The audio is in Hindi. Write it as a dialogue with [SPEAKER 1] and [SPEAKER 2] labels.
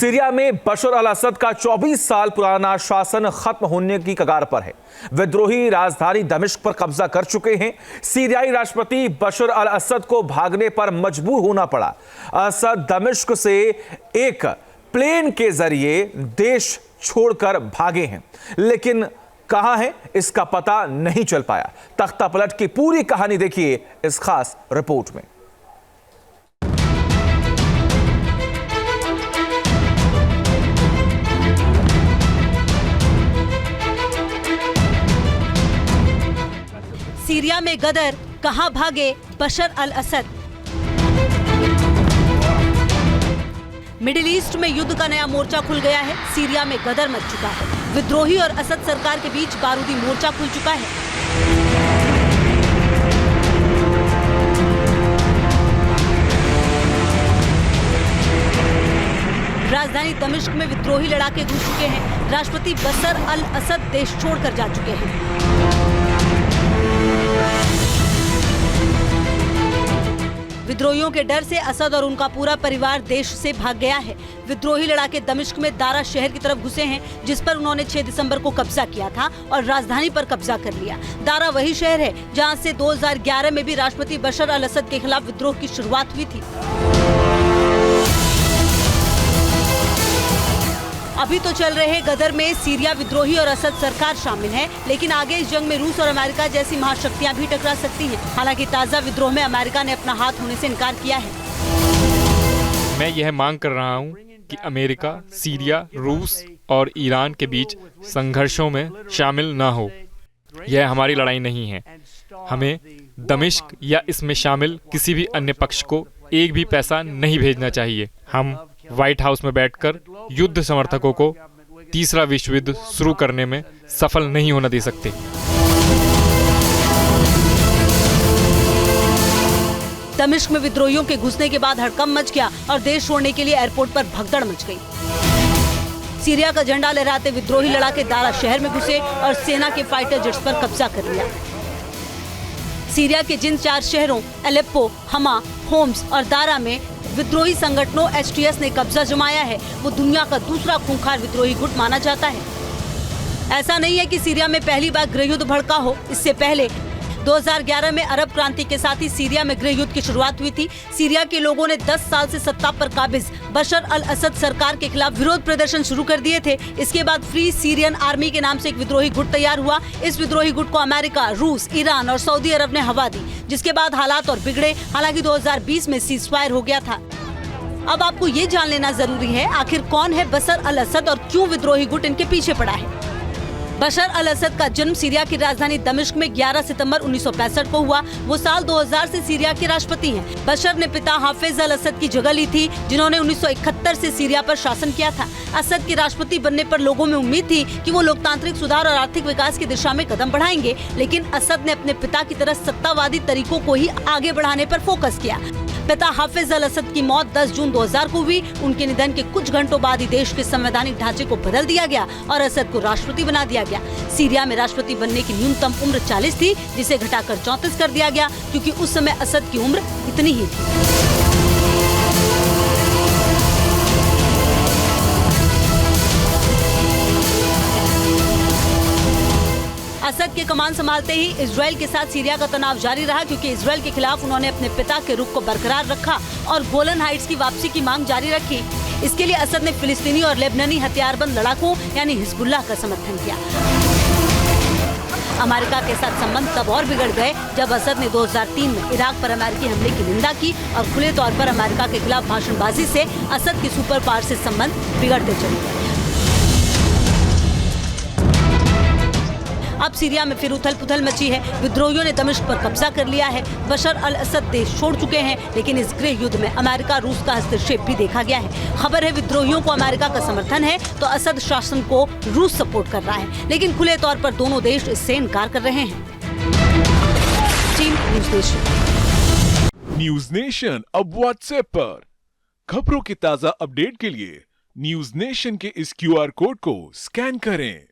[SPEAKER 1] सीरिया में बशर अल असद का 24 साल पुराना शासन खत्म होने की कगार पर है। विद्रोही राजधानी दमिश्क पर कब्जा कर चुके हैं। सीरियाई राष्ट्रपति बशर अल असद को भागने पर मजबूर होना पड़ा। असद दमिश्क से एक प्लेन के जरिए देश छोड़कर भागे हैं, लेकिन कहां है इसका पता नहीं चल पाया। तख्ता पलट की पूरी कहानी देखिए इस खास रिपोर्ट में।
[SPEAKER 2] सीरिया में गदर, कहां भागे बशर अल असद। मिडिल ईस्ट में युद्ध का नया मोर्चा खुल गया है। सीरिया में गदर मच चुका है। विद्रोही और असद सरकार के बीच बारूदी मोर्चा खुल चुका है। राजधानी दमिश्क में विद्रोही लड़ाके घुस चुके हैं। राष्ट्रपति बशर अल असद देश छोड़कर जा चुके हैं। विद्रोहियों के डर से असद और उनका पूरा परिवार देश से भाग गया है। विद्रोही लड़ाके दमिश्क में दारा शहर की तरफ घुसे हैं, जिस पर उन्होंने 6 दिसंबर को कब्जा किया था और राजधानी पर कब्जा कर लिया। दारा वही शहर है जहां से 2011 में भी राष्ट्रपति बशर अल असद के खिलाफ विद्रोह की शुरुआत हुई थी। अभी तो चल रहे गदर में सीरिया विद्रोही और असद सरकार शामिल है, लेकिन आगे इस जंग में रूस और अमेरिका जैसी महाशक्तियां भी टकरा सकती हैं। हालांकि ताजा विद्रोह में अमेरिका ने अपना हाथ होने से इनकार किया है।
[SPEAKER 3] मैं यह मांग कर रहा हूं कि अमेरिका, सीरिया, रूस और ईरान के बीच संघर्षों में शामिल न हो। यह हमारी लड़ाई नहीं है। हमें दमिश्क या इसमें शामिल किसी भी अन्य पक्ष को एक भी पैसा नहीं भेजना चाहिए। हम व्हाइट हाउस में बैठकर युद्ध समर्थकों को तीसरा विश्व युद्ध शुरू करने में सफल नहीं होने दे सकते।
[SPEAKER 2] दमिश्क में विद्रोहियों के घुसने के बाद हड़कंप मच गया और देश छोड़ने के लिए एयरपोर्ट पर भगदड़ मच गई। सीरिया का झंडा लहराते विद्रोही लड़ाके दारा शहर में घुसे और सेना के फाइटर जेट्स पर कब्जा कर लिया। सीरिया के जिन 4 शहरों एलेप्पो, हमा, होम्स और दारा में विद्रोही संगठनों HTS ने कब्जा जमाया है, वो दुनिया का दूसरा खूंखार विद्रोही गुट माना जाता है। ऐसा नहीं है कि सीरिया में पहली बार गृहयुद्ध भड़का हो। इससे पहले 2011 में अरब क्रांति के साथ ही सीरिया में गृहयुद्ध की शुरुआत हुई थी। सीरिया के लोगों ने 10 साल से सत्ता पर काबिज बशर अल असद सरकार के खिलाफ विरोध प्रदर्शन शुरू कर दिए थे। इसके बाद फ्री सीरियन आर्मी के नाम से एक विद्रोही गुट तैयार हुआ। इस विद्रोही गुट को अमेरिका, रूस, ईरान और सऊदी अरब ने हवा दी, जिसके बाद हालात और बिगड़े। हालांकि 2020 में सीजफायर हो गया था। अब आपको ये जान लेना जरूरी है, आखिर कौन है बशर अल असद और क्यों विद्रोही गुट इनके पीछे पड़ा है। बशर अल असद का जन्म सीरिया की राजधानी दमिश्क में 11 सितंबर 1965 को हुआ। वो साल 2000 से सीरिया के राष्ट्रपति हैं। बशर ने पिता हाफिज अल असद की जगह ली थी, जिन्होंने 1971 से सीरिया पर शासन किया था। असद के राष्ट्रपति बनने पर लोगों में उम्मीद थी कि वो लोकतांत्रिक सुधार और आर्थिक विकास की दिशा में कदम बढ़ाएंगे, लेकिन असद ने अपने पिता की तरह सत्तावादी तरीकों को ही आगे बढ़ाने पर फोकस किया। पिता हाफिज अल असद की मौत 10 जून 2000 को हुई। उनके निधन के कुछ घंटों बाद ही देश के संवैधानिक ढांचे को बदल दिया गया और असद को राष्ट्रपति बना दिया गया। सीरिया में राष्ट्रपति बनने की न्यूनतम उम्र 40 थी, जिसे घटाकर 34 कर दिया गया, क्योंकि उस समय असद की उम्र इतनी ही थी। असद के कमान संभालते ही इजराइल के साथ सीरिया का तनाव जारी रहा, क्योंकि इजराइल के खिलाफ उन्होंने अपने पिता के रुख को बरकरार रखा और गोलन हाइट्स की वापसी की मांग जारी रखी। इसके लिए असद ने फिलिस्तीनी और लेबनानी हथियारबंद लड़ाकों यानी हिजबुल्लाह का समर्थन किया। अमेरिका के साथ संबंध तब और बिगड़ गए जब असद ने 2003 में इराक पर अमेरिकी हमले की निंदा की और खुले तौर पर अमेरिका के खिलाफ भाषणबाजी से असद के सुपर पावर से संबंध बिगड़ते चले गए। अब सीरिया में फिर उथल पुथल मची है। विद्रोहियों ने दमिश्क पर कब्जा कर लिया है। बशर अल असद देश छोड़ चुके हैं, लेकिन इस गृह युद्ध में अमेरिका, रूस का हस्तक्षेप भी देखा गया है। खबर है विद्रोहियों को अमेरिका का समर्थन है, तो असद शासन को रूस सपोर्ट कर रहा है, लेकिन खुले तौर पर दोनों देश इससे इनकार कर रहे हैं।
[SPEAKER 4] न्यूज नेशन अब व्हाट्सएप पर खबरों की ताजा अपडेट के लिए न्यूज नेशन के इस QR कोड को स्कैन करें।